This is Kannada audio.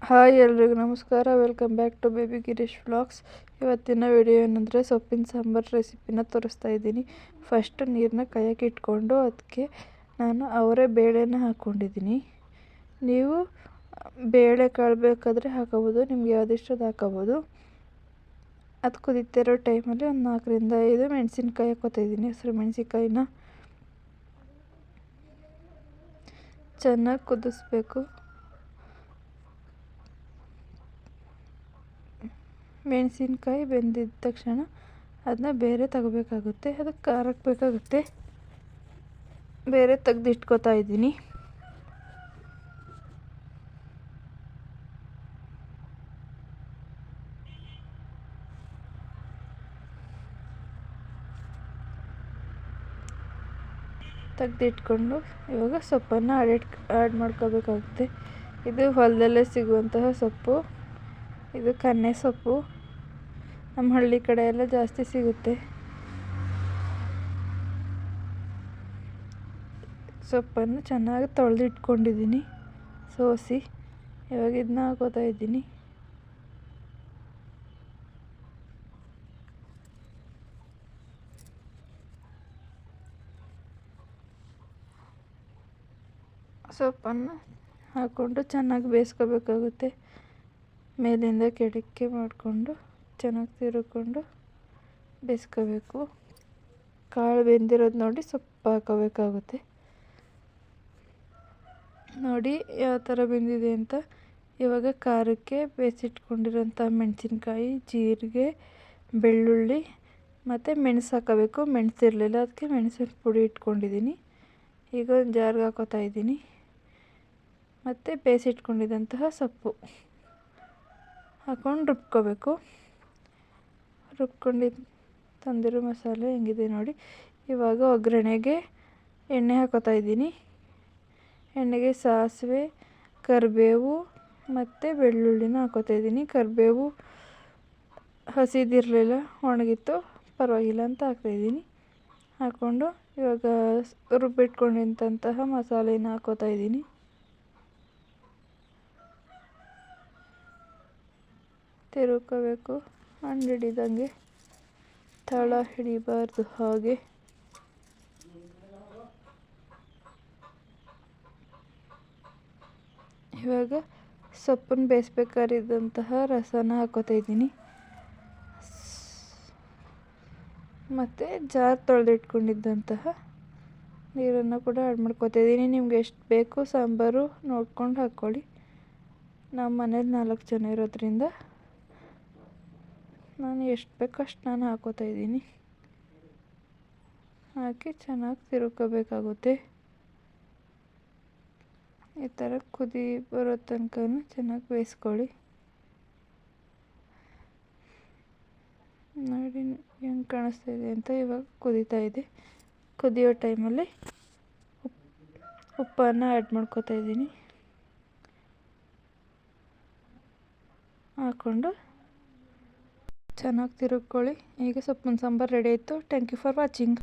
ಹಾಯ್ ಎಲ್ರಿಗೂ ನಮಸ್ಕಾರ. Welcome back to baby Girish vlogs. ಇವತ್ತಿನ ವಿಡಿಯೋ ಏನಂದರೆ ಸೊಪ್ಪಿನ ಸಾಂಬಾರು ರೆಸಿಪಿನ ತೋರಿಸ್ತಾ ಇದ್ದೀನಿ. ಫಸ್ಟ್ ನೀರನ್ನ ಕಾಯಕ್ಕೆ ಇಟ್ಕೊಂಡು ಅದಕ್ಕೆ ನಾನು ಅವರೇ ಬೇಳೆನ ಹಾಕ್ಕೊಂಡಿದ್ದೀನಿ. ನೀವು ಬೇಳೆ ಕಾಳು ಬೇಕಾದರೆ ಹಾಕೋಬೋದು, ನಿಮ್ಗೆ ಯಾವುದಿಷ್ಟದು ಹಾಕೋಬೋದು. ಅದು ಕುದೀತಿರೋ ಟೈಮಲ್ಲಿ ಒಂದು 4ರಿಂದ 5 ಮೆಣಸಿನ್ಕಾಯಿ ಹಾಕೋತಾಯಿದ್ದೀನಿ. ಹಸಿರು ಮೆಣಸಿನ್ಕಾಯಿನ ಚೆನ್ನಾಗಿ ಕುದಿಸ್ಬೇಕು. ಮೆಣಸಿನ್ಕಾಯಿ ಬೆಂದಿದ್ದ ತಕ್ಷಣ ಅದನ್ನ ಬೇರೆ ತಗೋಬೇಕಾಗುತ್ತೆ. ಅದಕ್ಕೆ ಖಾರಕ್ಕೆ ಬೇಕಾಗುತ್ತೆ, ಬೇರೆ ತೆಗೆದಿಟ್ಕೋತಾ ಇದ್ದೀನಿ. ತೆಗೆದಿಟ್ಕೊಂಡು ಇವಾಗ ಸೊಪ್ಪನ್ನು ಆ್ಯಡ್ ಮಾಡ್ಕೋಬೇಕಾಗುತ್ತೆ. ಇದು ಹೊಲದಲ್ಲೇ ಸಿಗುವಂತಹ ಸೊಪ್ಪು. ಇದು ಕನ್ನೆ ಸೊಪ್ಪು, ನಮ್ಮ ಹಳ್ಳಿ ಕಡೆ ಎಲ್ಲ ಜಾಸ್ತಿ ಸಿಗುತ್ತೆ. ಸೊಪ್ಪನ್ನು ಚೆನ್ನಾಗಿ ತೊಳೆದಿಟ್ಕೊಂಡಿದ್ದೀನಿ ಸೋಸಿ. ಇವಾಗ ಇದನ್ನ ಹಾಕೋತಾ ಇದ್ದೀನಿ. ಸೊಪ್ಪನ್ನು ಹಾಕ್ಕೊಂಡು ಚೆನ್ನಾಗಿ ಬೇಯಿಸ್ಕೋಬೇಕಾಗುತ್ತೆ. ಮೇಲಿಂದ ಕೆಳಕ್ಕೆ ಮಾಡಿಕೊಂಡು ಚೆನ್ನಾಗಿ ತಿರುಕೊಂಡು ಬೇಯಿಸ್ಕೋಬೇಕು. ಕಾಳು ಬೆಂದಿರೋದು ನೋಡಿ ಸೊಪ್ಪು ಹಾಕೋಬೇಕಾಗುತ್ತೆ. ನೋಡಿ ಯಾವ ಥರ ಬೆಂದಿದೆ ಅಂತ. ಇವಾಗ ಖಾರಕ್ಕೆ ಬೇಯಿಸಿಟ್ಕೊಂಡಿರೋಂಥ ಮೆಣಸಿನ್ಕಾಯಿ, ಜೀರಿಗೆ, ಬೆಳ್ಳುಳ್ಳಿ ಮತ್ತು ಮೆಣಸು ಹಾಕೋಬೇಕು. ಮೆಣಸು ಇರಲಿಲ್ಲ, ಅದಕ್ಕೆ ಮೆಣಸಿನ ಪುಡಿ ಇಟ್ಕೊಂಡಿದ್ದೀನಿ. ಈಗ ಒಂದು ಜಾರ್ಗೆ ಹಾಕೋತಾ ಇದ್ದೀನಿ. ಮತ್ತು ಬೇಯಿಸಿಟ್ಕೊಂಡಿದ್ದಂತಹ ಸೊಪ್ಪು ಹಾಕ್ಕೊಂಡು ರುಬ್ಕೋಬೇಕು. ತಂದಿರೋ ಮಸಾಲೆ ಹೆಂಗಿದೆ ನೋಡಿ. ಇವಾಗ ಒಗ್ಗರಣೆಗೆ ಎಣ್ಣೆ ಹಾಕೋತಾ ಇದ್ದೀನಿ. ಎಣ್ಣೆಗೆ ಸಾಸಿವೆ, ಕರಿಬೇವು ಮತ್ತು ಬೆಳ್ಳುಳ್ಳಿನ ಹಾಕೋತಾ ಇದ್ದೀನಿ. ಕರಿಬೇವು ಹಸಿದಿರಲಿಲ್ಲ, ಒಣಗಿತ್ತು, ಪರವಾಗಿಲ್ಲ ಅಂತ ಹಾಕ್ತಾಯಿದ್ದೀನಿ. ಹಾಕ್ಕೊಂಡು ಇವಾಗ ರುಬ್ಬಿಟ್ಕೊಂಡಿದ್ದಂತಹ ಮಸಾಲೆನ ಹಾಕೋತಾ ಇದ್ದೀನಿ. ತಿರುಕೋಬೇಕು, ಹಣ್ಣು ಹಿಡಿದಂಗೆ, ತಳ ಹಿಡಿಬಾರ್ದು ಹಾಗೆ. ಇವಾಗ ಸೊಪ್ಪನ್ನು ಬೇಯಿಸ್ಬೇಕಾಗಿದ್ದಂತಹ ರಸನ ಹಾಕೋತಾ ಇದ್ದೀನಿ. ಮತ್ತು ಜಾರ್ ತೊಳೆದಿಟ್ಕೊಂಡಿದ್ದಂತಹ ನೀರನ್ನು ಕೂಡ ಆ್ಯಡ್ ಮಾಡ್ಕೋತಾ ಇದ್ದೀನಿ. ನಿಮ್ಗೆ ಎಷ್ಟು ಬೇಕು ಸಾಂಬಾರು ನೋಡ್ಕೊಂಡು ಹಾಕ್ಕೊಳ್ಳಿ. ನಮ್ಮ ಮನೇಲಿ 4 ಜನ ಇರೋದ್ರಿಂದ ನಾನು ಎಷ್ಟು ಬೇಕೋ ಅಷ್ಟು ನಾನು ಹಾಕೋತಾ ಇದ್ದೀನಿ. ಹಾಕಿ ಚೆನ್ನಾಗಿ ತಿರುಕೋಬೇಕಾಗುತ್ತೆ. ಈ ಥರ ಕುದಿ ಬರೋ ತನಕ ಚೆನ್ನಾಗಿ ಬೇಯಿಸ್ಕೊಳ್ಳಿ. ನೋಡಿ ಹೆಂಗೆ ಕಾಣಿಸ್ತಾ ಇದೆ ಅಂತ. ಇವಾಗ ಕುದೀತಾ ಇದೆ. ಕುದಿಯೋ ಟೈಮಲ್ಲಿ ಉಪ್ಪನ್ನು ಆ್ಯಡ್ ಮಾಡ್ಕೋತಾ ಇದ್ದೀನಿ. ಹಾಕ್ಕೊಂಡು ಚೆನ್ನಾಗಿ ತಿರುಗ್ಕೊಳ್ಳಿ. ಈಗ ಸೊಪ್ಪಿನ ಸಾಂಬಾರು ರೆಡಿ ಆಯಿತು. Thank you for watching.